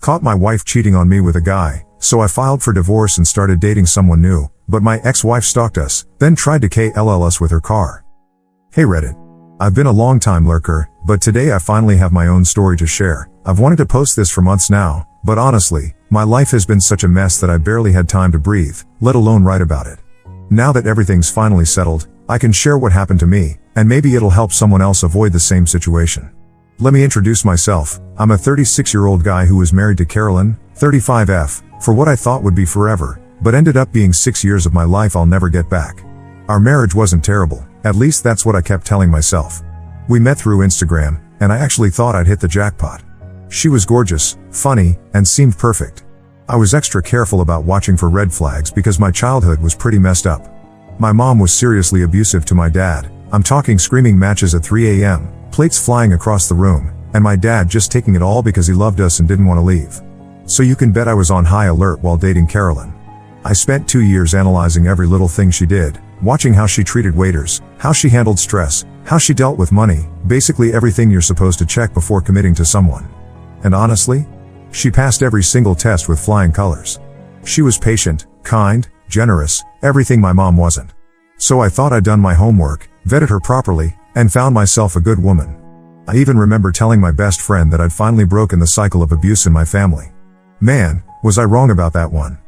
Caught my wife cheating on me with a guy, so I filed for divorce and started dating someone new, but my ex-wife stalked us, then tried to KLL us with her car. Hey Reddit. I've been a long-time lurker, but today I finally have my own story to share. I've wanted to post this for months now, but honestly, my life has been such a mess that I barely had time to breathe, let alone write about it. Now that everything's finally settled, I can share what happened to me, and maybe it'll help someone else avoid the same situation. Let me introduce myself. I'm a 36-year-old guy who was married to Carolyn, 35F, for what I thought would be forever, but ended up being 6 years of my life I'll never get back. Our marriage wasn't terrible, at least that's what I kept telling myself. We met through Instagram, and I actually thought I'd hit the jackpot. She was gorgeous, funny, and seemed perfect. I was extra careful about watching for red flags because my childhood was pretty messed up. My mom was seriously abusive to my dad. I'm talking screaming matches at 3 a.m., plates flying across the room, and my dad just taking it all because he loved us and didn't want to leave. So you can bet I was on high alert while dating Carolyn. I spent 2 years analyzing every little thing she did, watching how she treated waiters, how she handled stress, how she dealt with money, basically everything you're supposed to check before committing to someone. And honestly, she passed every single test with flying colors. She was patient, kind, generous, everything my mom wasn't. So I thought I'd done my homework, vetted her properly, and found myself a good woman. I even remember telling my best friend that I'd finally broken the cycle of abuse in my family. Man, was I wrong about that one.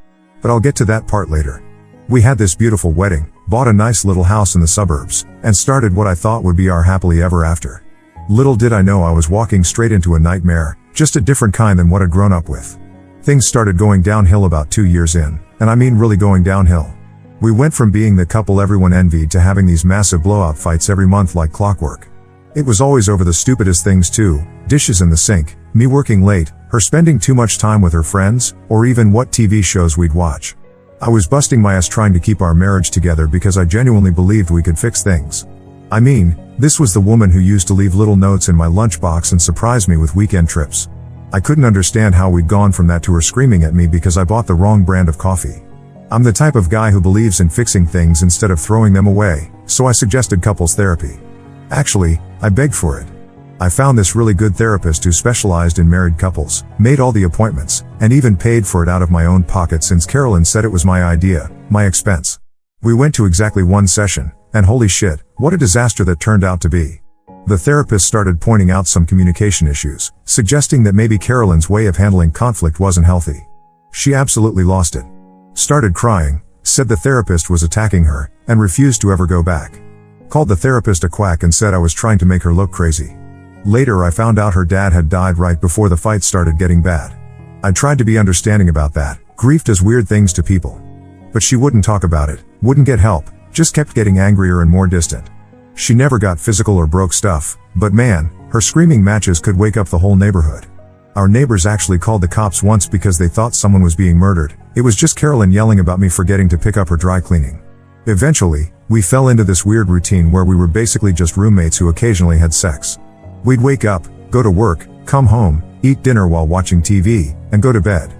But I'll get to that part later. We had this beautiful wedding, bought a nice little house in the suburbs, and started what I thought would be our happily ever after. Little did I know I was walking straight into a nightmare, just a different kind than what I'd grown up with. Things started going downhill about 2 years in, and I mean really going downhill. We went from being the couple everyone envied to having these massive blowout fights every month like clockwork. It was always over the stupidest things too, dishes in the sink, me working late, her spending too much time with her friends, or even what TV shows we'd watch. I was busting my ass trying to keep our marriage together because I genuinely believed we could fix things. I mean, this was the woman who used to leave little notes in my lunchbox and surprise me with weekend trips. I couldn't understand how we'd gone from that to her screaming at me because I bought the wrong brand of coffee. I'm the type of guy who believes in fixing things instead of throwing them away, so I suggested couples therapy. Actually, I begged for it. I found this really good therapist who specialized in married couples, made all the appointments, and even paid for it out of my own pocket since Carolyn said it was my idea, my expense. We went to exactly one session, and holy shit, what a disaster that turned out to be. The therapist started pointing out some communication issues, suggesting that maybe Carolyn's way of handling conflict wasn't healthy. She absolutely lost it. Started crying, said the therapist was attacking her, and refused to ever go back. Called the therapist a quack and said I was trying to make her look crazy. Later I found out her dad had died right before the fight started getting bad. I tried to be understanding about that. Grief does weird things to people. But she wouldn't talk about it, wouldn't get help, just kept getting angrier and more distant. She never got physical or broke stuff, but man, her screaming matches could wake up the whole neighborhood. Our neighbors actually called the cops once because they thought someone was being murdered. It was just Carolyn yelling about me forgetting to pick up her dry cleaning. Eventually, we fell into this weird routine where we were basically just roommates who occasionally had sex. We'd wake up, go to work, come home, eat dinner while watching TV, and go to bed.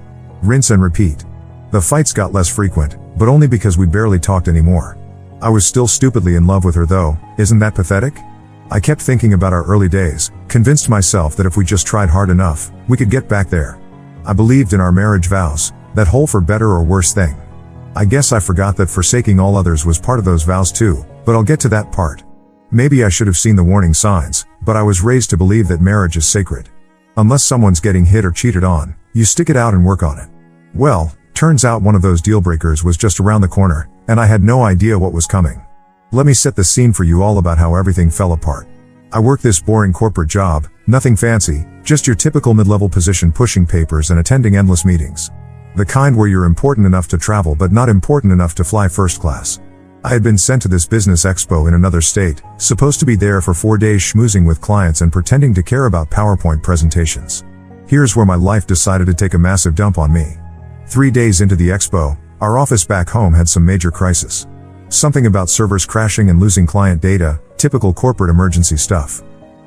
Rinse and repeat. The fights got less frequent, but only because we barely talked anymore. I was still stupidly in love with her though, isn't that pathetic? I kept thinking about our early days, convinced myself that if we just tried hard enough, we could get back there. I believed in our marriage vows, that whole for better or worse thing. I guess I forgot that forsaking all others was part of those vows too, but I'll get to that part. Maybe I should have seen the warning signs, but I was raised to believe that marriage is sacred. Unless someone's getting hit or cheated on, you stick it out and work on it. Well, turns out one of those deal breakers was just around the corner, and I had no idea what was coming. Let me set the scene for you all about how everything fell apart. I worked this boring corporate job, nothing fancy, just your typical mid-level position pushing papers and attending endless meetings. The kind where you're important enough to travel but not important enough to fly first class. I had been sent to this business expo in another state, supposed to be there for 4 days schmoozing with clients and pretending to care about PowerPoint presentations. Here's where my life decided to take a massive dump on me. 3 days into the expo, our office back home had some major crisis. Something about servers crashing and losing client data, typical corporate emergency stuff.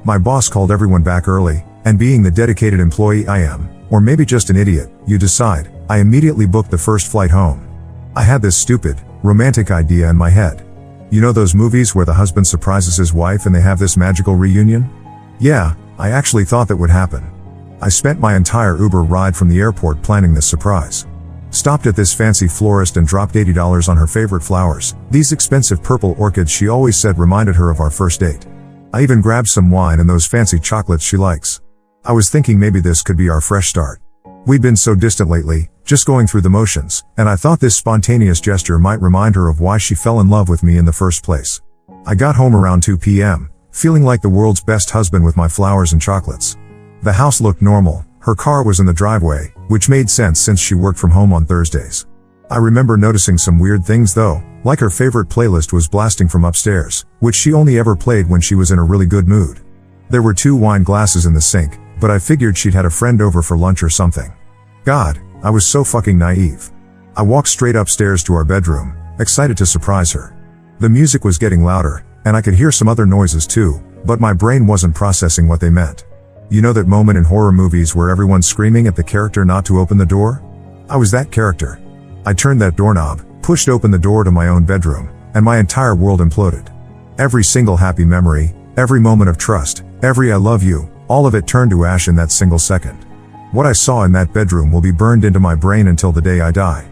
My boss called everyone back early, and being the dedicated employee I am, or maybe just an idiot, you decide, I immediately booked the first flight home. I had this stupid, romantic idea in my head. You know those movies where the husband surprises his wife and they have this magical reunion? Yeah, I actually thought that would happen. I spent my entire Uber ride from the airport planning this surprise. Stopped at this fancy florist and dropped $80 on her favorite flowers, these expensive purple orchids she always said reminded her of our first date. I even grabbed some wine and those fancy chocolates she likes. I was thinking maybe this could be our fresh start. We'd been so distant lately, just going through the motions, and I thought this spontaneous gesture might remind her of why she fell in love with me in the first place. I got home around 2 p.m., feeling like the world's best husband with my flowers and chocolates. The house looked normal, her car was in the driveway, which made sense since she worked from home on Thursdays. I remember noticing some weird things though, like her favorite playlist was blasting from upstairs, which she only ever played when she was in a really good mood. There were 2 wine glasses in the sink, but I figured she'd had a friend over for lunch or something. God, I was so fucking naive. I walked straight upstairs to our bedroom, excited to surprise her. The music was getting louder, and I could hear some other noises too, but my brain wasn't processing what they meant. You know that moment in horror movies where everyone's screaming at the character not to open the door? I was that character. I turned that doorknob, pushed open the door to my own bedroom, and my entire world imploded. Every single happy memory, every moment of trust, every I love you, all of it turned to ash in that single second. What I saw in that bedroom will be burned into my brain until the day I die.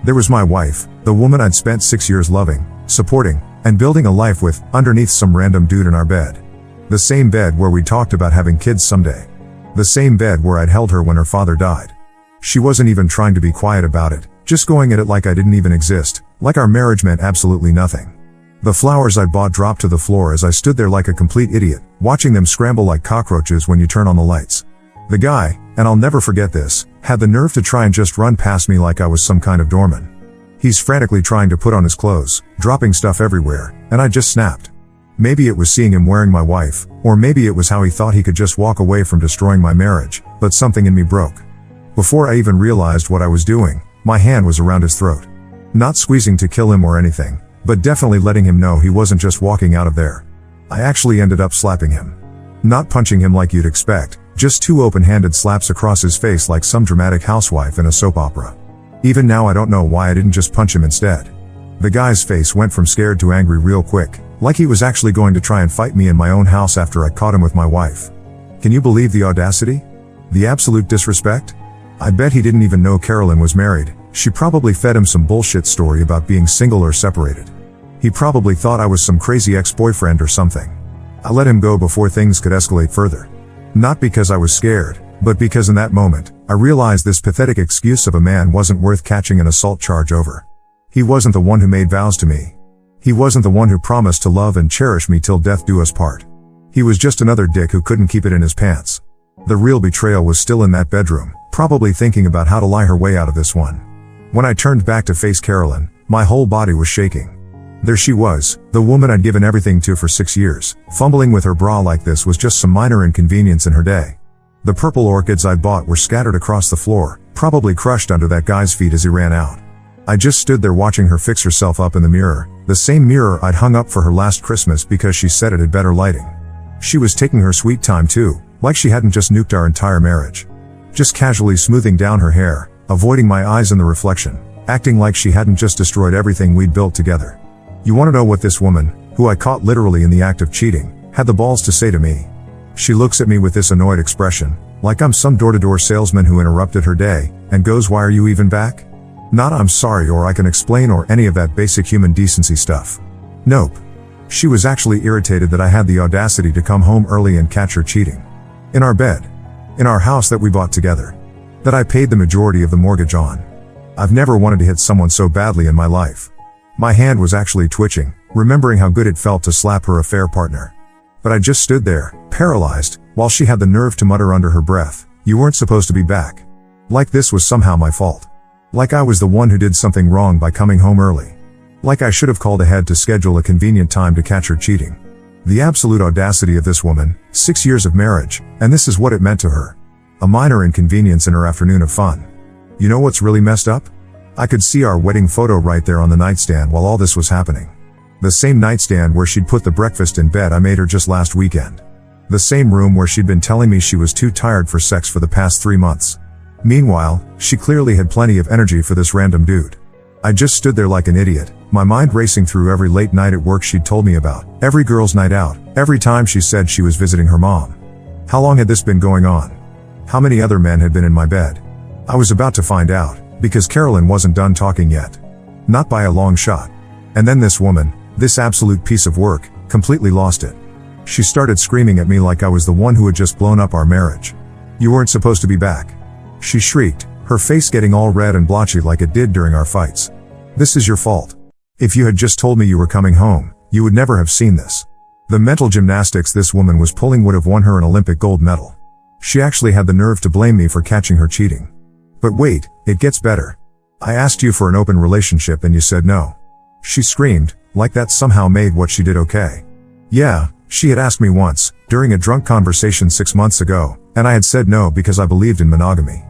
There was my wife, the woman I'd spent 6 years loving, supporting, and building a life with, underneath some random dude in our bed. The same bed where we talked about having kids someday. The same bed where I'd held her when her father died. She wasn't even trying to be quiet about it, just going at it like I didn't even exist, like our marriage meant absolutely nothing. The flowers I'd bought dropped to the floor as I stood there like a complete idiot, watching them scramble like cockroaches when you turn on the lights. The guy, and I'll never forget this, had the nerve to try and just run past me like I was some kind of doorman. He's frantically trying to put on his clothes, dropping stuff everywhere, and I just snapped. Maybe it was seeing him wearing my wife, or maybe it was how he thought he could just walk away from destroying my marriage, but something in me broke. Before I even realized what I was doing, my hand was around his throat. Not squeezing to kill him or anything, but definitely letting him know he wasn't just walking out of there. I actually ended up slapping him. Not punching him like you'd expect, just 2 open-handed slaps across his face like some dramatic housewife in a soap opera. Even now I don't know why I didn't just punch him instead. The guy's face went from scared to angry real quick, like he was actually going to try and fight me in my own house after I caught him with my wife. Can you believe the audacity? The absolute disrespect? I bet he didn't even know Carolyn was married. She probably fed him some bullshit story about being single or separated. He probably thought I was some crazy ex-boyfriend or something. I let him go before things could escalate further. Not because I was scared, but because in that moment, I realized this pathetic excuse of a man wasn't worth catching an assault charge over. He wasn't the one who made vows to me. He wasn't the one who promised to love and cherish me till death do us part. He was just another dick who couldn't keep it in his pants. The real betrayal was still in that bedroom, probably thinking about how to lie her way out of this one. When I turned back to face Carolyn, my whole body was shaking. There she was, the woman I'd given everything to for 6 years, fumbling with her bra like this was just some minor inconvenience in her day. The purple orchids I'd bought were scattered across the floor, probably crushed under that guy's feet as he ran out. I just stood there watching her fix herself up in the mirror, the same mirror I'd hung up for her last Christmas because she said it had better lighting. She was taking her sweet time too, like she hadn't just nuked our entire marriage. Just casually smoothing down her hair, avoiding my eyes in the reflection, acting like she hadn't just destroyed everything we'd built together. You want to know what this woman, who I caught literally in the act of cheating, had the balls to say to me? She looks at me with this annoyed expression, like I'm some door-to-door salesman who interrupted her day, and goes, "Why are you even back?" Not "I'm sorry" or "I can explain" or any of that basic human decency stuff. Nope. She was actually irritated that I had the audacity to come home early and catch her cheating. In our bed. In our house that we bought together. That I paid the majority of the mortgage on. I've never wanted to hit someone so badly in my life. My hand was actually twitching, remembering how good it felt to slap her affair partner. But I just stood there, paralyzed, while she had the nerve to mutter under her breath, "You weren't supposed to be back." Like this was somehow my fault. Like I was the one who did something wrong by coming home early. Like I should have called ahead to schedule a convenient time to catch her cheating. The absolute audacity of this woman, 6 years of marriage, and this is what it meant to her. A minor inconvenience in her afternoon of fun. You know what's really messed up? I could see our wedding photo right there on the nightstand while all this was happening. The same nightstand where she'd put the breakfast in bed I made her just last weekend. The same room where she'd been telling me she was too tired for sex for the past 3 months. Meanwhile, she clearly had plenty of energy for this random dude. I just stood there like an idiot, my mind racing through every late night at work she'd told me about, every girl's night out, every time she said she was visiting her mom. How long had this been going on? How many other men had been in my bed? I was about to find out, because Carolyn wasn't done talking yet. Not by a long shot. And then this woman, this absolute piece of work, completely lost it. She started screaming at me like I was the one who had just blown up our marriage. You weren't supposed to be back. She shrieked, her face getting all red and blotchy like it did during our fights. This is your fault. If you had just told me you were coming home, you would never have seen this. The mental gymnastics this woman was pulling would have won her an Olympic gold medal. She actually had the nerve to blame me for catching her cheating. But wait, it gets better. I asked you for an open relationship and you said no. She screamed, like that somehow made what she did okay. Yeah, she had asked me once, during a drunk conversation 6 months ago, and I had said no because I believed in monogamy.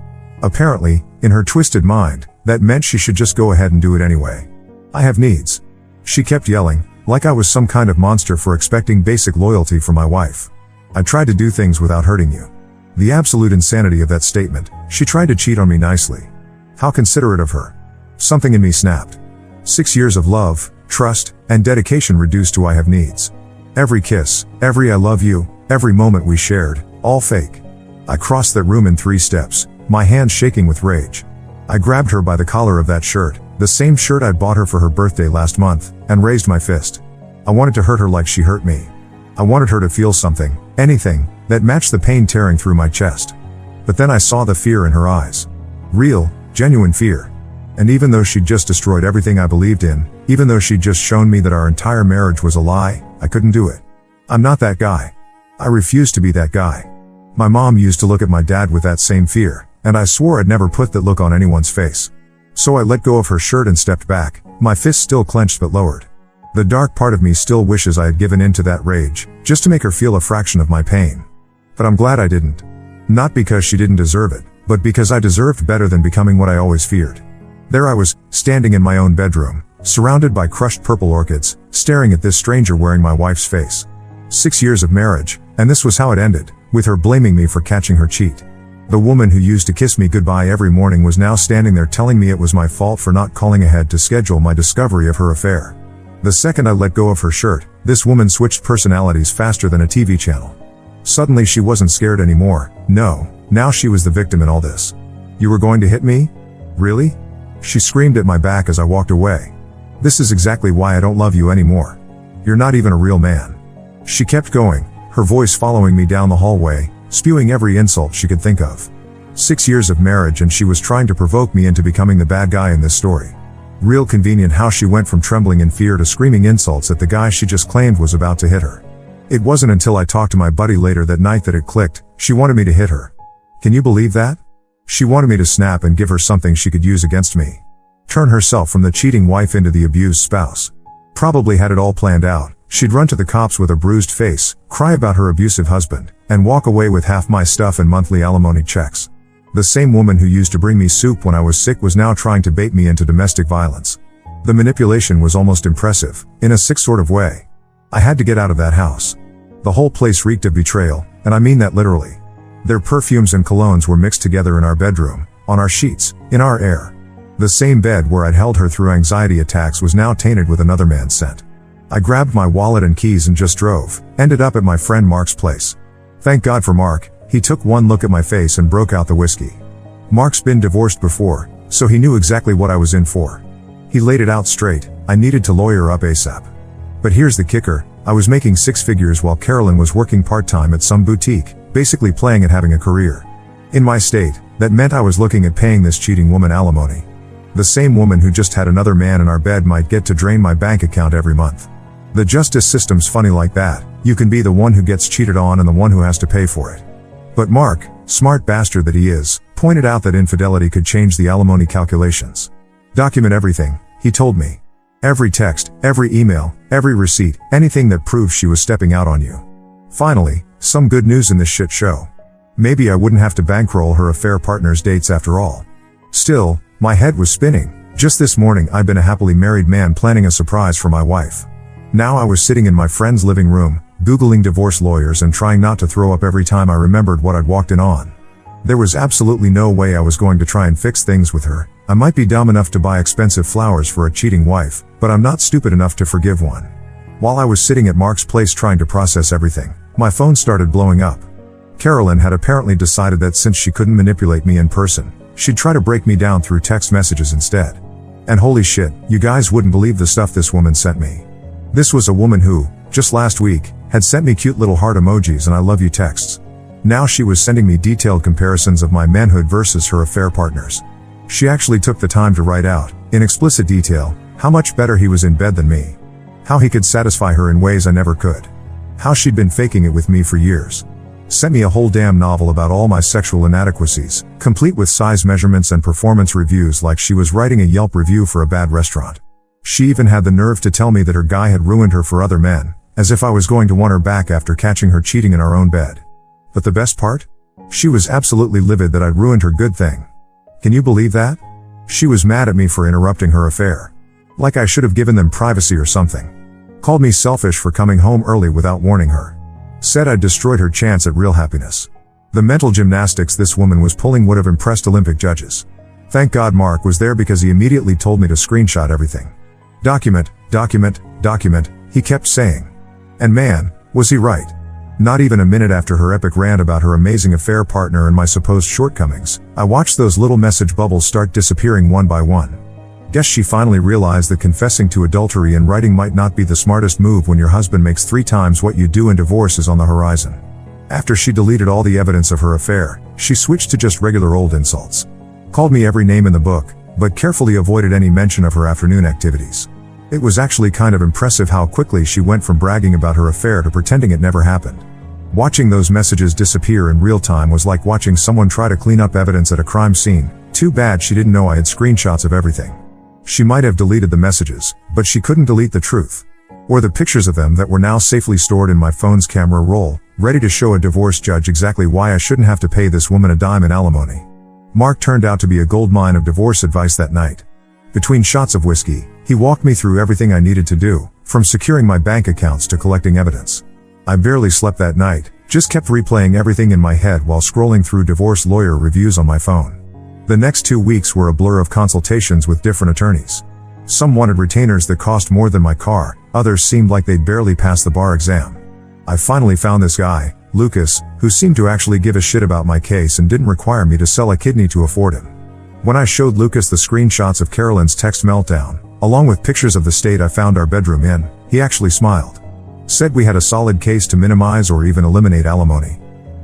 Apparently, in her twisted mind, that meant she should just go ahead and do it anyway. I have needs. She kept yelling, like I was some kind of monster for expecting basic loyalty from my wife. I tried to do things without hurting you. The absolute insanity of that statement. She tried to cheat on me nicely. How considerate of her. Something in me snapped. 6 years of love, trust, and dedication reduced to I have needs. Every kiss, every I love you, every moment we shared, all fake. I crossed that room in 3 steps, my hands shaking with rage. I grabbed her by the collar of that shirt, the same shirt I'd bought her for her birthday last month, and raised my fist. I wanted to hurt her like she hurt me. I wanted her to feel something, anything, that matched the pain tearing through my chest. But then I saw the fear in her eyes. Real, genuine fear. And even though she'd just destroyed everything I believed in, even though she'd just shown me that our entire marriage was a lie, I couldn't do it. I'm not that guy. I refused to be that guy. My mom used to look at my dad with that same fear, and I swore I'd never put that look on anyone's face. So I let go of her shirt and stepped back, my fist still clenched but lowered. The dark part of me still wishes I had given in to that rage, just to make her feel a fraction of my pain. But I'm glad I didn't. Not because she didn't deserve it, but because I deserved better than becoming what I always feared. There I was, standing in my own bedroom, surrounded by crushed purple orchids, staring at this stranger wearing my wife's face. 6 years of marriage, and this was how it ended, with her blaming me for catching her cheat. The woman who used to kiss me goodbye every morning was now standing there telling me it was my fault for not calling ahead to schedule my discovery of her affair. The second I let go of her shirt, this woman switched personalities faster than a TV channel. Suddenly she wasn't scared anymore. No, now she was the victim in all this. You were going to hit me? Really? She screamed at my back as I walked away. This is exactly why I don't love you anymore. You're not even a real man. She kept going, her voice following me down the hallway, spewing every insult she could think of. 6 years of marriage and she was trying to provoke me into becoming the bad guy in this story. Real convenient how she went from trembling in fear to screaming insults at the guy she just claimed was about to hit her. It wasn't until I talked to my buddy later that night that it clicked. She wanted me to hit her. Can you believe that? She wanted me to snap and give her something she could use against me. Turn herself from the cheating wife into the abused spouse. Probably had it all planned out. She'd run to the cops with a bruised face, cry about her abusive husband, and walk away with half my stuff and monthly alimony checks. The same woman who used to bring me soup when I was sick was now trying to bait me into domestic violence. The manipulation was almost impressive, in a sick sort of way. I had to get out of that house. The whole place reeked of betrayal, and I mean that literally. Their perfumes and colognes were mixed together in our bedroom, on our sheets, in our air. The same bed where I'd held her through anxiety attacks was now tainted with another man's scent. I grabbed my wallet and keys and just drove, ended up at my friend Mark's place. Thank God for Mark, he took one look at my face and broke out the whiskey. Mark's been divorced before, so he knew exactly what I was in for. He laid it out straight, I needed to lawyer up ASAP. But here's the kicker, I was making 6 figures while Carolyn was working part-time at some boutique, basically playing at having a career. In my state, that meant I was looking at paying this cheating woman alimony. The same woman who just had another man in our bed might get to drain my bank account every month. The justice system's funny like that, you can be the one who gets cheated on and the one who has to pay for it. But Mark, smart bastard that he is, pointed out that infidelity could change the alimony calculations. Document everything, he told me. Every text, every email, every receipt, anything that proves she was stepping out on you. Finally, some good news in this shit show. Maybe I wouldn't have to bankroll her affair partner's dates after all. Still, my head was spinning. Just this morning I'd been a happily married man planning a surprise for my wife. Now I was sitting in my friend's living room, Googling divorce lawyers and trying not to throw up every time I remembered what I'd walked in on. There was absolutely no way I was going to try and fix things with her. I might be dumb enough to buy expensive flowers for a cheating wife, but I'm not stupid enough to forgive one. While I was sitting at Mark's place trying to process everything, my phone started blowing up. Carolyn had apparently decided that since she couldn't manipulate me in person, she'd try to break me down through text messages instead. And holy shit, you guys wouldn't believe the stuff this woman sent me. This was a woman who, just last week, had sent me cute little heart emojis and I love you texts. Now she was sending me detailed comparisons of my manhood versus her affair partners. She actually took the time to write out, in explicit detail, how much better he was in bed than me. How he could satisfy her in ways I never could. How she'd been faking it with me for years. Sent me a whole damn novel about all my sexual inadequacies, complete with size measurements and performance reviews like she was writing a Yelp review for a bad restaurant. She even had the nerve to tell me that her guy had ruined her for other men, as if I was going to want her back after catching her cheating in our own bed. But the best part? She was absolutely livid that I'd ruined her good thing. Can you believe that? She was mad at me for interrupting her affair. Like I should have given them privacy or something. Called me selfish for coming home early without warning her. Said I'd destroyed her chance at real happiness. The mental gymnastics this woman was pulling would have impressed Olympic judges. Thank God Mark was there because he immediately told me to screenshot everything. Document, document, document, he kept saying. And man, was he right. Not even a minute after her epic rant about her amazing affair partner and my supposed shortcomings, I watched those little message bubbles start disappearing one by one. Guess she finally realized that confessing to adultery in writing might not be the smartest move when your husband makes 3 times what you do and divorce is on the horizon. After she deleted all the evidence of her affair, she switched to just regular old insults. Called me every name in the book, but carefully avoided any mention of her afternoon activities. It was actually kind of impressive how quickly she went from bragging about her affair to pretending it never happened. Watching those messages disappear in real time was like watching someone try to clean up evidence at a crime scene. Too bad she didn't know I had screenshots of everything. She might have deleted the messages, but she couldn't delete the truth. Or the pictures of them that were now safely stored in my phone's camera roll, ready to show a divorce judge exactly why I shouldn't have to pay this woman a dime in alimony. Mark turned out to be a goldmine of divorce advice that night. Between shots of whiskey, he walked me through everything I needed to do, from securing my bank accounts to collecting evidence. I barely slept that night, just kept replaying everything in my head while scrolling through divorce lawyer reviews on my phone. The next 2 weeks were a blur of consultations with different attorneys. Some wanted retainers that cost more than my car, others seemed like they'd barely passed the bar exam. I finally found this guy, Lucas, who seemed to actually give a shit about my case and didn't require me to sell a kidney to afford him. When I showed Lucas the screenshots of Carolyn's text meltdown, along with pictures of the state I found our bedroom in, he actually smiled. Said we had a solid case to minimize or even eliminate alimony.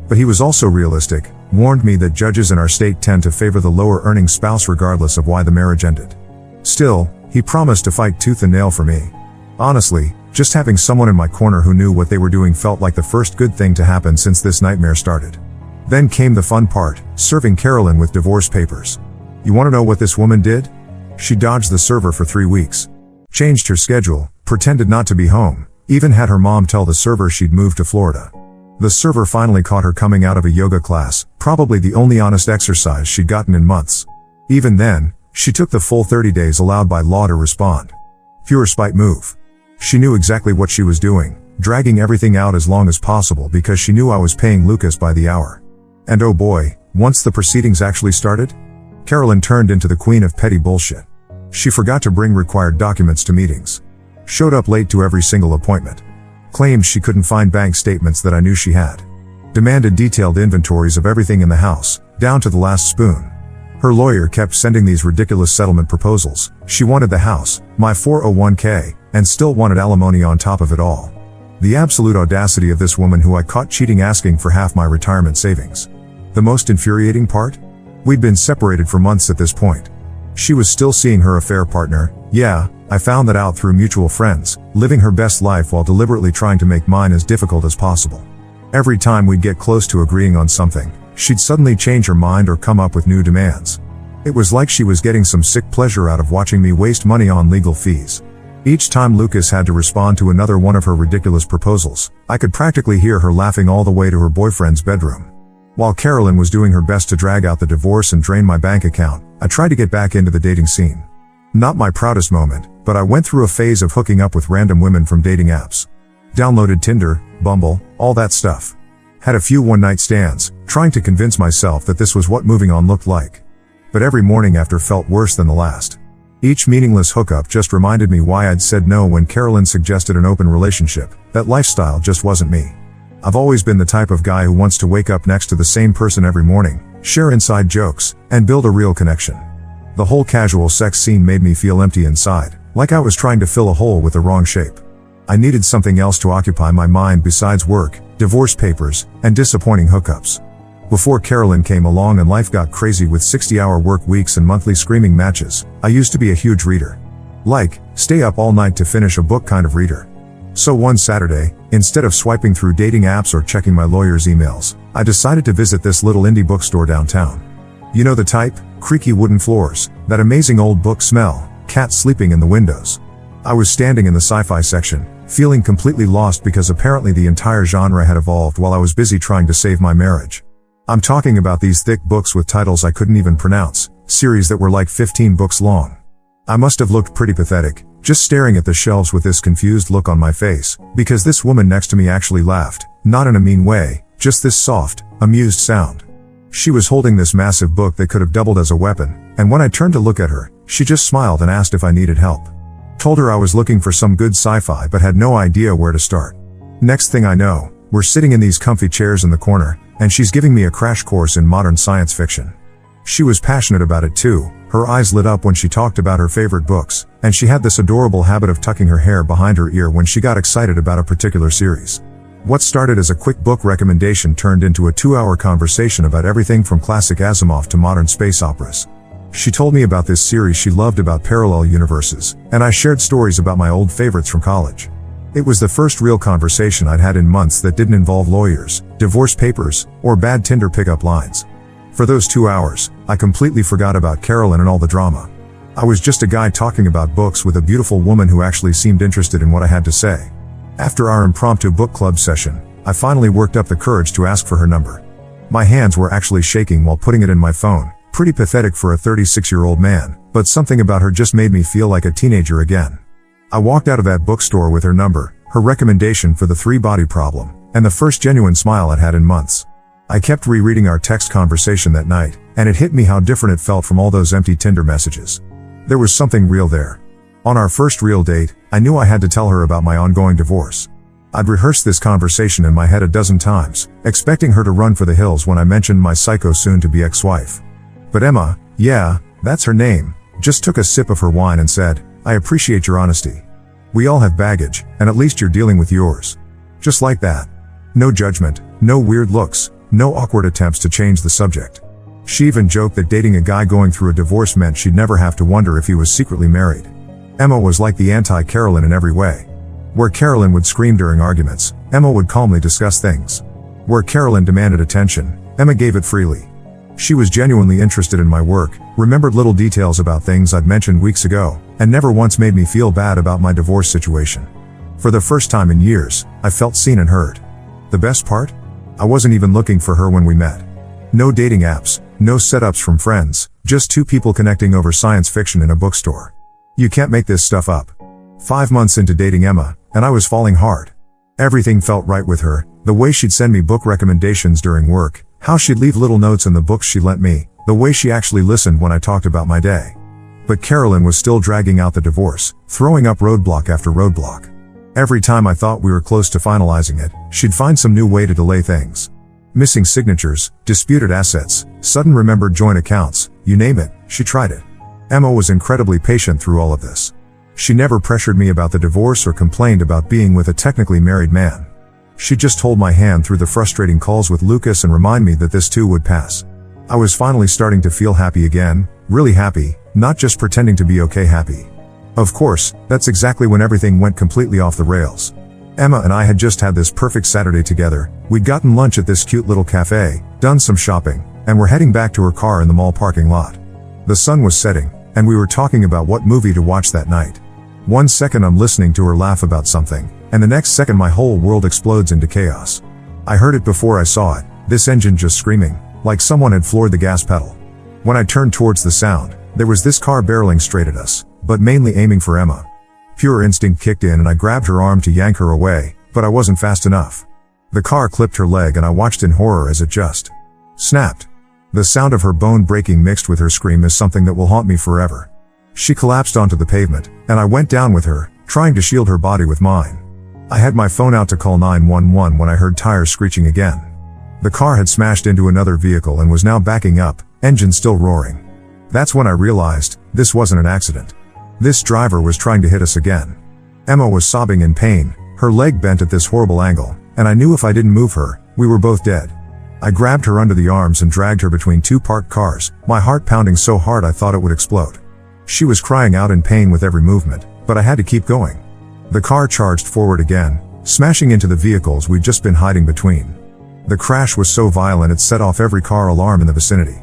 But he was also realistic, warned me that judges in our state tend to favor the lower earning spouse regardless of why the marriage ended. Still, he promised to fight tooth and nail for me. Honestly, just having someone in my corner who knew what they were doing felt like the first good thing to happen since this nightmare started. Then came the fun part, serving Carolyn with divorce papers. You want to know what this woman did? She dodged the server for 3 weeks. Changed her schedule, pretended not to be home, even had her mom tell the server she'd moved to Florida. The server finally caught her coming out of a yoga class, probably the only honest exercise she'd gotten in months. Even then, she took the full 30 days allowed by law to respond. Pure spite move. She knew exactly what she was doing, dragging everything out as long as possible because she knew I was paying Lucas by the hour. And oh boy, once the proceedings actually started, Carolyn turned into the queen of petty bullshit. She forgot to bring required documents to meetings. Showed up late to every single appointment. Claimed she couldn't find bank statements that I knew she had. Demanded detailed inventories of everything in the house, down to the last spoon. Her lawyer kept sending these ridiculous settlement proposals. She wanted the house, my 401k, and still wanted alimony on top of it all. The absolute audacity of this woman who I caught cheating asking for half my retirement savings. The most infuriating part? We'd been separated for months at this point. She was still seeing her affair partner. Yeah, I found that out through mutual friends, living her best life while deliberately trying to make mine as difficult as possible. Every time we'd get close to agreeing on something, she'd suddenly change her mind or come up with new demands. It was like she was getting some sick pleasure out of watching me waste money on legal fees. Each time Lucas had to respond to another one of her ridiculous proposals, I could practically hear her laughing all the way to her boyfriend's bedroom. While Carolyn was doing her best to drag out the divorce and drain my bank account, I tried to get back into the dating scene. Not my proudest moment, but I went through a phase of hooking up with random women from dating apps. Downloaded Tinder, Bumble, all that stuff. Had a few one-night stands, trying to convince myself that this was what moving on looked like. But every morning after felt worse than the last. Each meaningless hookup just reminded me why I'd said no when Carolyn suggested an open relationship. That lifestyle just wasn't me. I've always been the type of guy who wants to wake up next to the same person every morning, share inside jokes, and build a real connection. The whole casual sex scene made me feel empty inside, like I was trying to fill a hole with the wrong shape. I needed something else to occupy my mind besides work, divorce papers, and disappointing hookups. Before Carolyn came along and life got crazy with 60-hour work weeks and monthly screaming matches, I used to be a huge reader. Like, stay up all night to finish a book kind of reader. So one Saturday, instead of swiping through dating apps or checking my lawyer's emails, I decided to visit this little indie bookstore downtown. You know the type? Creaky wooden floors, that amazing old book smell, cats sleeping in the windows. I was standing in the sci-fi section, feeling completely lost because apparently the entire genre had evolved while I was busy trying to save my marriage. I'm talking about these thick books with titles I couldn't even pronounce, series that were like 15 books long. I must have looked pretty pathetic, just staring at the shelves with this confused look on my face, because this woman next to me actually laughed, not in a mean way, just this soft, amused sound. She was holding this massive book that could have doubled as a weapon, and when I turned to look at her, she just smiled and asked if I needed help. Told her I was looking for some good sci-fi but had no idea where to start. Next thing I know, we're sitting in these comfy chairs in the corner, and she's giving me a crash course in modern science fiction. She was passionate about it too, her eyes lit up when she talked about her favorite books, and she had this adorable habit of tucking her hair behind her ear when she got excited about a particular series. What started as a quick book recommendation turned into a 2-hour conversation about everything from classic Asimov to modern space operas. She told me about this series she loved about parallel universes, and I shared stories about my old favorites from college. It was the first real conversation I'd had in months that didn't involve lawyers, divorce papers, or bad Tinder pickup lines. For those 2 hours, I completely forgot about Carolyn and all the drama. I was just a guy talking about books with a beautiful woman who actually seemed interested in what I had to say. After our impromptu book club session, I finally worked up the courage to ask for her number. My hands were actually shaking while putting it in my phone, pretty pathetic for a 36-year-old man, but something about her just made me feel like a teenager again. I walked out of that bookstore with her number, her recommendation for The Three-Body Problem, and the first genuine smile I'd had in months. I kept rereading our text conversation that night, and it hit me how different it felt from all those empty Tinder messages. There was something real there. On our first real date, I knew I had to tell her about my ongoing divorce. I'd rehearsed this conversation in my head a dozen times, expecting her to run for the hills when I mentioned my psycho soon-to-be ex-wife. But Emma, yeah, that's her name, just took a sip of her wine and said, "I appreciate your honesty. We all have baggage, and at least you're dealing with yours." Just like that. No judgment, no weird looks, no awkward attempts to change the subject. She even joked that dating a guy going through a divorce meant she'd never have to wonder if he was secretly married. Emma was like the anti-Carolyn in every way. Where Carolyn would scream during arguments, Emma would calmly discuss things. Where Carolyn demanded attention, Emma gave it freely. She was genuinely interested in my work, remembered little details about things I'd mentioned weeks ago, and never once made me feel bad about my divorce situation. For the first time in years, I felt seen and heard. The best part? I wasn't even looking for her when we met. No dating apps, no setups from friends, just two people connecting over science fiction in a bookstore. You can't make this stuff up. 5 months into dating Emma, and I was falling hard. Everything felt right with her, the way she'd send me book recommendations during work, how she'd leave little notes in the books she lent me, the way she actually listened when I talked about my day. But Carolyn was still dragging out the divorce, throwing up roadblock after roadblock. Every time I thought we were close to finalizing it, she'd find some new way to delay things. Missing signatures, disputed assets, sudden remembered joint accounts, you name it, she tried it. Emma was incredibly patient through all of this. She never pressured me about the divorce or complained about being with a technically married man. She just hold my hand through the frustrating calls with Lucas and remind me that this too would pass. I was finally starting to feel happy again, really happy, not just pretending to be okay happy. Of course, that's exactly when everything went completely off the rails. Emma and I had just had this perfect Saturday together, we'd gotten lunch at this cute little cafe, done some shopping, and were heading back to her car in the mall parking lot. The sun was setting, and we were talking about what movie to watch that night. 1 second I'm listening to her laugh about something, and the next second my whole world explodes into chaos. I heard it before I saw it, this engine just screaming, like someone had floored the gas pedal. When I turned towards the sound, there was this car barreling straight at us, but mainly aiming for Emma. Pure instinct kicked in and I grabbed her arm to yank her away, but I wasn't fast enough. The car clipped her leg and I watched in horror as it just snapped. The sound of her bone breaking mixed with her scream is something that will haunt me forever. She collapsed onto the pavement, and I went down with her, trying to shield her body with mine. I had my phone out to call 911 when I heard tires screeching again. The car had smashed into another vehicle and was now backing up, engine still roaring. That's when I realized, this wasn't an accident. This driver was trying to hit us again. Emma was sobbing in pain, her leg bent at this horrible angle, and I knew if I didn't move her, we were both dead. I grabbed her under the arms and dragged her between two parked cars, my heart pounding so hard I thought it would explode. She was crying out in pain with every movement, but I had to keep going. The car charged forward again, smashing into the vehicles we'd just been hiding between. The crash was so violent it set off every car alarm in the vicinity.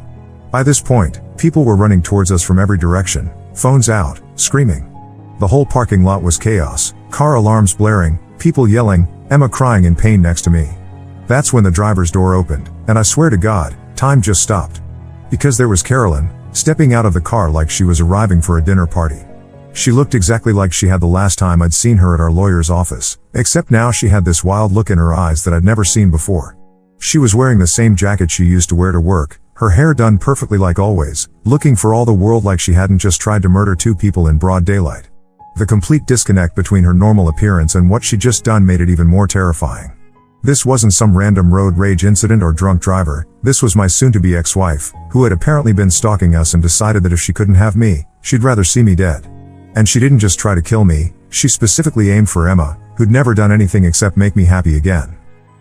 By this point, people were running towards us from every direction, phones out, screaming. The whole parking lot was chaos, car alarms blaring, people yelling, Emma crying in pain next to me. That's when the driver's door opened, and I swear to God, time just stopped. Because there was Carolyn, stepping out of the car like she was arriving for a dinner party. She looked exactly like she had the last time I'd seen her at our lawyer's office, except now she had this wild look in her eyes that I'd never seen before. She was wearing the same jacket she used to wear to work, her hair done perfectly like always, looking for all the world like she hadn't just tried to murder two people in broad daylight. The complete disconnect between her normal appearance and what she'd just done made it even more terrifying. This wasn't some random road rage incident or drunk driver, this was my soon-to-be ex-wife, who had apparently been stalking us and decided that if she couldn't have me, she'd rather see me dead. And she didn't just try to kill me, she specifically aimed for Emma, who'd never done anything except make me happy again.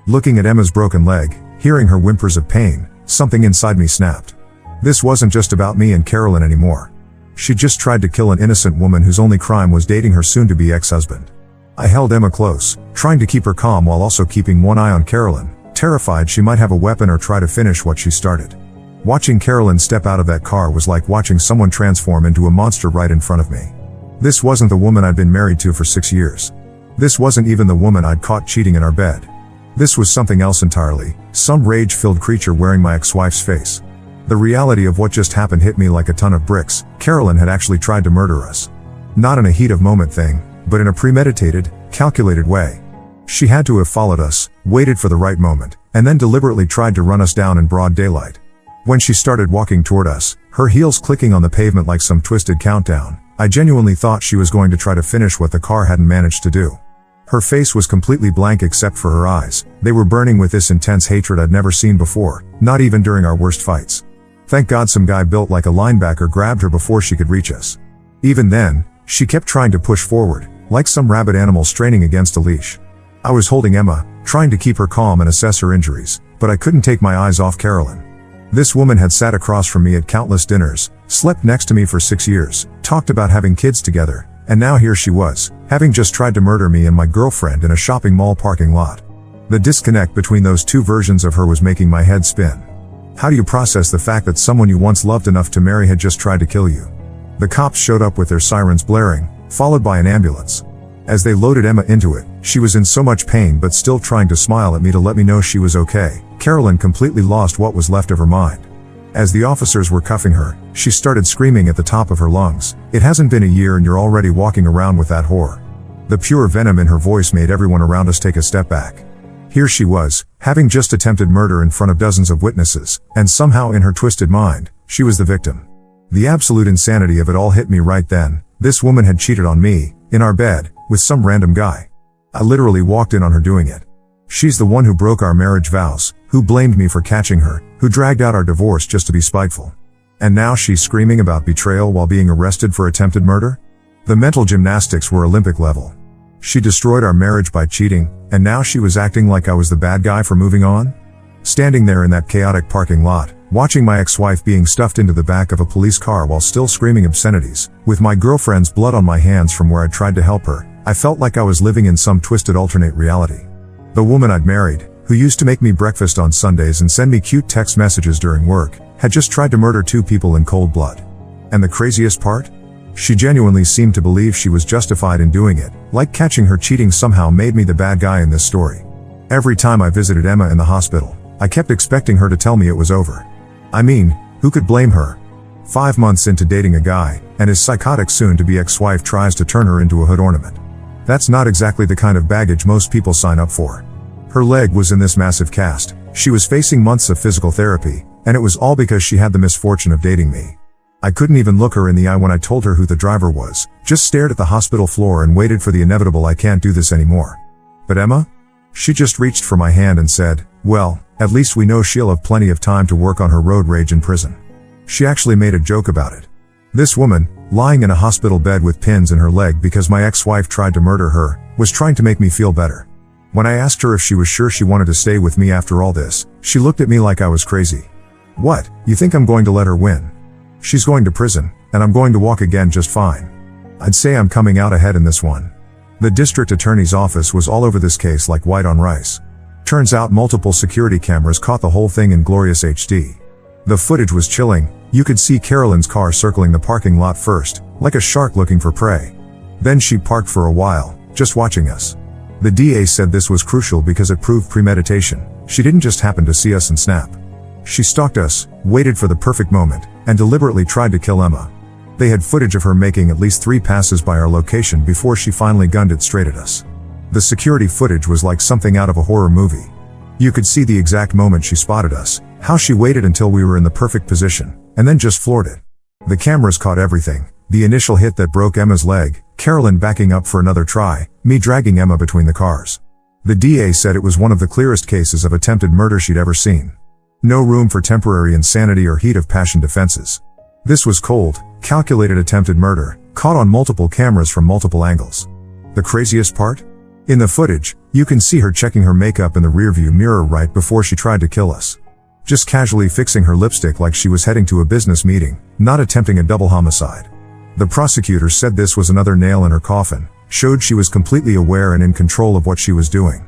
Looking at Emma's broken leg, hearing her whimpers of pain, something inside me snapped. This wasn't just about me and Carolyn anymore. She just tried to kill an innocent woman whose only crime was dating her soon-to-be ex-husband. I held Emma close, trying to keep her calm while also keeping one eye on Carolyn, terrified she might have a weapon or try to finish what she started. Watching Carolyn step out of that car was like watching someone transform into a monster right in front of me. This wasn't the woman I'd been married to for 6 years. This wasn't even the woman I'd caught cheating in our bed. This was something else entirely, some rage-filled creature wearing my ex-wife's face. The reality of what just happened hit me like a ton of bricks. Carolyn had actually tried to murder us. Not in a heat-of-moment thing, but in a premeditated, calculated way. She had to have followed us, waited for the right moment, and then deliberately tried to run us down in broad daylight. When she started walking toward us, her heels clicking on the pavement like some twisted countdown, I genuinely thought she was going to try to finish what the car hadn't managed to do. Her face was completely blank except for her eyes. They were burning with this intense hatred I'd never seen before, not even during our worst fights. Thank God some guy built like a linebacker grabbed her before she could reach us. Even then, she kept trying to push forward, like some rabid animal straining against a leash. I was holding Emma, trying to keep her calm and assess her injuries, but I couldn't take my eyes off Carolyn. This woman had sat across from me at countless dinners, slept next to me for 6 years, talked about having kids together, and now here she was, having just tried to murder me and my girlfriend in a shopping mall parking lot. The disconnect between those two versions of her was making my head spin. How do you process the fact that someone you once loved enough to marry had just tried to kill you? The cops showed up with their sirens blaring, followed by an ambulance. As they loaded Emma into it, she was in so much pain but still trying to smile at me to let me know she was okay. Carolyn completely lost what was left of her mind. As the officers were cuffing her, she started screaming at the top of her lungs, "It hasn't been a year and you're already walking around with that whore." The pure venom in her voice made everyone around us take a step back. Here she was, having just attempted murder in front of dozens of witnesses, and somehow in her twisted mind, she was the victim. The absolute insanity of it all hit me right then. This woman had cheated on me, in our bed, with some random guy. I literally walked in on her doing it. She's the one who broke our marriage vows, who blamed me for catching her, who dragged out our divorce just to be spiteful. And now she's screaming about betrayal while being arrested for attempted murder? The mental gymnastics were Olympic level. She destroyed our marriage by cheating, and now she was acting like I was the bad guy for moving on? Standing there in that chaotic parking lot, watching my ex-wife being stuffed into the back of a police car while still screaming obscenities, with my girlfriend's blood on my hands from where I tried to help her, I felt like I was living in some twisted alternate reality. The woman I'd married, who used to make me breakfast on Sundays and send me cute text messages during work, had just tried to murder 2 people in cold blood. And the craziest part? She genuinely seemed to believe she was justified in doing it, like catching her cheating somehow made me the bad guy in this story. Every time I visited Emma in the hospital, I kept expecting her to tell me it was over. I mean, who could blame her? 5 months into dating a guy, and his psychotic soon-to-be ex-wife tries to turn her into a hood ornament. That's not exactly the kind of baggage most people sign up for. Her leg was in this massive cast, she was facing months of physical therapy, and it was all because she had the misfortune of dating me. I couldn't even look her in the eye when I told her who the driver was, just stared at the hospital floor and waited for the inevitable "I can't do this anymore." But Emma? She just reached for my hand and said, "Well, at least we know she'll have plenty of time to work on her road rage in prison." She actually made a joke about it. This woman, lying in a hospital bed with pins in her leg because my ex-wife tried to murder her, was trying to make me feel better. When I asked her if she was sure she wanted to stay with me after all this, she looked at me like I was crazy. "What, you think I'm going to let her win? She's going to prison, and I'm going to walk again just fine. I'd say I'm coming out ahead in this one." The district attorney's office was all over this case like white on rice. Turns out multiple security cameras caught the whole thing in glorious HD. The footage was chilling. You could see Carolyn's car circling the parking lot first, like a shark looking for prey. Then she parked for a while, just watching us. The DA said this was crucial because it proved premeditation. She didn't just happen to see us and snap. She stalked us, waited for the perfect moment, and deliberately tried to kill Emma. They had footage of her making at least 3 passes by our location before she finally gunned it straight at us. The security footage was like something out of a horror movie. You could see the exact moment she spotted us, how she waited until we were in the perfect position, and then just floored it. The cameras caught everything: the initial hit that broke Emma's leg, Carolyn backing up for another try, me dragging Emma between the cars. The DA said it was one of the clearest cases of attempted murder she'd ever seen. No room for temporary insanity or heat of passion defenses. This was cold, calculated attempted murder, caught on multiple cameras from multiple angles. The craziest part? In the footage, you can see her checking her makeup in the rearview mirror right before she tried to kill us. Just casually fixing her lipstick like she was heading to a business meeting, not attempting a double homicide. The prosecutor said this was another nail in her coffin, showed she was completely aware and in control of what she was doing.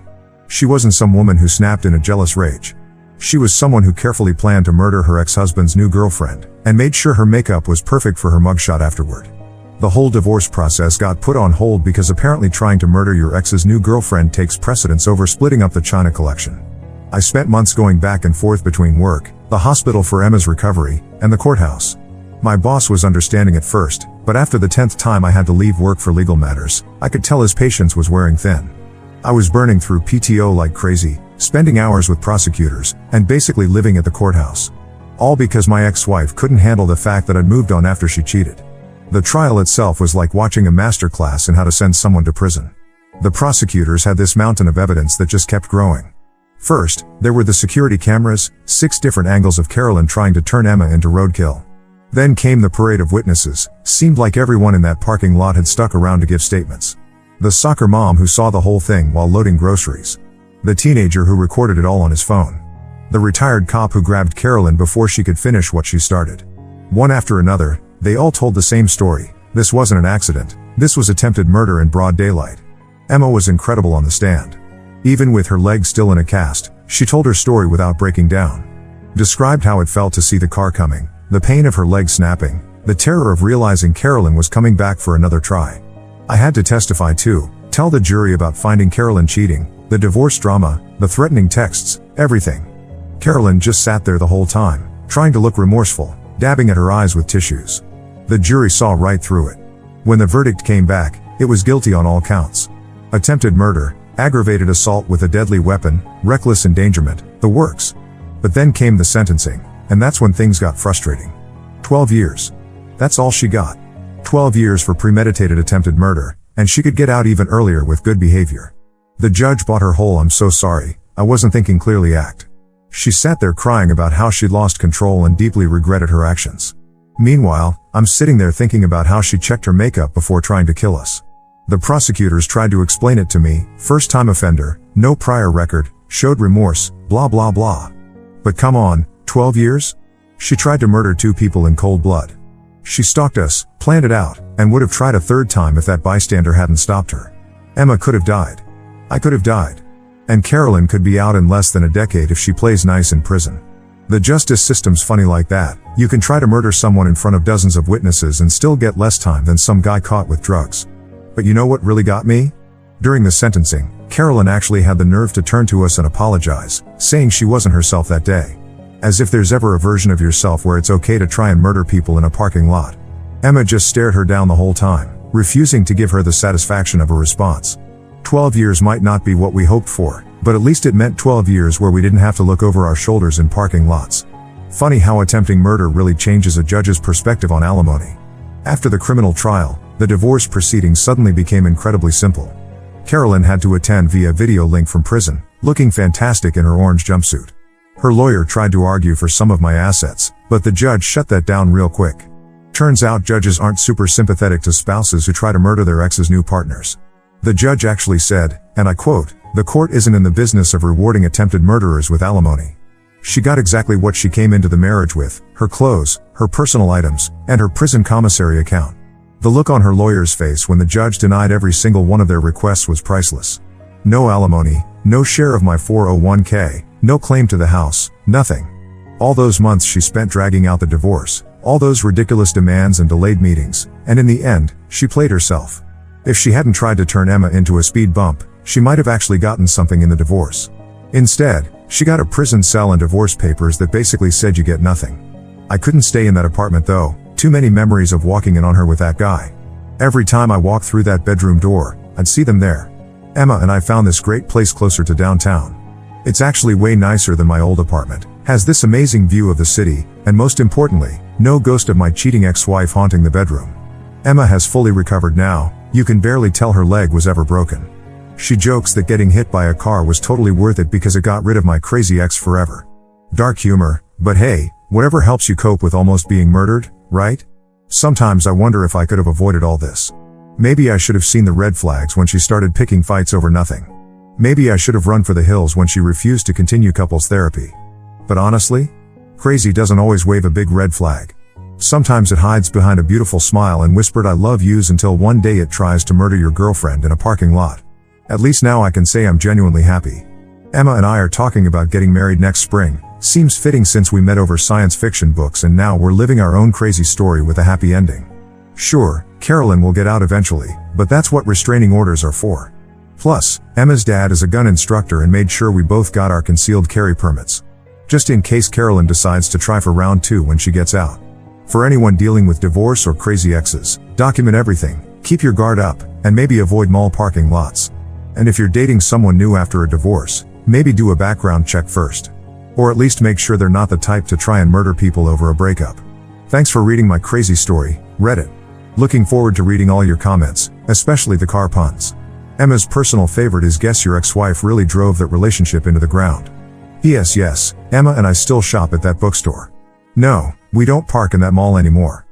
She wasn't some woman who snapped in a jealous rage. She was someone who carefully planned to murder her ex-husband's new girlfriend, and made sure her makeup was perfect for her mugshot afterward. The whole divorce process got put on hold because apparently trying to murder your ex's new girlfriend takes precedence over splitting up the china collection. I spent months going back and forth between work, the hospital for Emma's recovery, and the courthouse. My boss was understanding at first, but after the 10th time I had to leave work for legal matters, I could tell his patience was wearing thin. I was burning through PTO like crazy, spending hours with prosecutors, and basically living at the courthouse. All because my ex-wife couldn't handle the fact that I'd moved on after she cheated. The trial itself was like watching a masterclass in how to send someone to prison. The prosecutors had this mountain of evidence that just kept growing. First, there were the security cameras, 6 different angles of Carolyn trying to turn Emma into roadkill. Then came the parade of witnesses. Seemed like everyone in that parking lot had stuck around to give statements. The soccer mom who saw the whole thing while loading groceries. The teenager who recorded it all on his phone. The retired cop who grabbed Carolyn before she could finish what she started. One after another, they all told the same story. This wasn't an accident. This was attempted murder in broad daylight. Emma was incredible on the stand. Even with her leg still in a cast, she told her story without breaking down. Described how it felt to see the car coming, the pain of her leg snapping, the terror of realizing Carolyn was coming back for another try. I had to testify too, tell the jury about finding Carolyn cheating, the divorce drama, the threatening texts, everything. Carolyn just sat there the whole time, trying to look remorseful, dabbing at her eyes with tissues. The jury saw right through it. When the verdict came back, it was guilty on all counts. Attempted murder, aggravated assault with a deadly weapon, reckless endangerment, the works. But then came the sentencing, and that's when things got frustrating. 12 years. That's all she got. 12 years for premeditated attempted murder, and she could get out even earlier with good behavior. The judge bought her whole "I'm so sorry, I wasn't thinking clearly" act. She sat there crying about how she'd lost control and deeply regretted her actions. Meanwhile, I'm sitting there thinking about how she checked her makeup before trying to kill us. The prosecutors tried to explain it to me: first-time offender, no prior record, showed remorse, blah blah blah. But come on, 12 years? She tried to murder 2 people in cold blood. She stalked us, planned it out, and would have tried a 3rd time if that bystander hadn't stopped her. Emma could have died. I could have died. And Carolyn could be out in less than a decade if she plays nice in prison. The justice system's funny like that. You can try to murder someone in front of dozens of witnesses and still get less time than some guy caught with drugs. But you know what really got me? During the sentencing, Carolyn actually had the nerve to turn to us and apologize, saying she wasn't herself that day. As if there's ever a version of yourself where it's okay to try and murder people in a parking lot. Emma just stared her down the whole time, refusing to give her the satisfaction of a response. 12 years might not be what we hoped for, but at least it meant 12 years where we didn't have to look over our shoulders in parking lots. Funny how attempting murder really changes a judge's perspective on alimony. After the criminal trial, the divorce proceedings suddenly became incredibly simple. Carolyn had to attend via video link from prison, looking fantastic in her orange jumpsuit. Her lawyer tried to argue for some of my assets, but the judge shut that down real quick. Turns out judges aren't super sympathetic to spouses who try to murder their ex's new partners. The judge actually said, and I quote, "The court isn't in the business of rewarding attempted murderers with alimony." She got exactly what she came into the marriage with: her clothes, her personal items, and her prison commissary account. The look on her lawyer's face when the judge denied every single one of their requests was priceless. No alimony, no share of my 401k, no claim to the house, nothing. All those months she spent dragging out the divorce, all those ridiculous demands and delayed meetings, and in the end, she played herself. If she hadn't tried to turn Emma into a speed bump, she might have actually gotten something in the divorce. Instead, she got a prison cell and divorce papers that basically said you get nothing. I couldn't stay in that apartment though, too many memories of walking in on her with that guy. Every time I walked through that bedroom door, I'd see them there. Emma and I found this great place closer to downtown. It's actually way nicer than my old apartment, has this amazing view of the city, and most importantly, no ghost of my cheating ex-wife haunting the bedroom. Emma has fully recovered now, you can barely tell her leg was ever broken. She jokes that getting hit by a car was totally worth it because it got rid of my crazy ex forever. Dark humor, but hey, whatever helps you cope with almost being murdered, right? Sometimes I wonder if I could have avoided all this. Maybe I should have seen the red flags when she started picking fights over nothing. Maybe I should have run for the hills when she refused to continue couples therapy. But honestly, crazy doesn't always wave a big red flag. Sometimes it hides behind a beautiful smile and whispered I love yous until one day it tries to murder your girlfriend in a parking lot. At least now I can say I'm genuinely happy. Emma and I are talking about getting married next spring. Seems fitting since we met over science fiction books and now we're living our own crazy story with a happy ending. Sure, Carolyn will get out eventually, but that's what restraining orders are for. Plus, Emma's dad is a gun instructor and made sure we both got our concealed carry permits. Just in case Carolyn decides to try for round 2 when she gets out. For anyone dealing with divorce or crazy exes, document everything, keep your guard up, and maybe avoid mall parking lots. And if you're dating someone new after a divorce, maybe do a background check first. Or at least make sure they're not the type to try and murder people over a breakup. Thanks for reading my crazy story, Reddit. Looking forward to reading all your comments, especially the car puns. Emma's personal favorite is guess your ex-wife really drove that relationship into the ground. P.S. Yes, Emma and I still shop at that bookstore. No, we don't park in that mall anymore.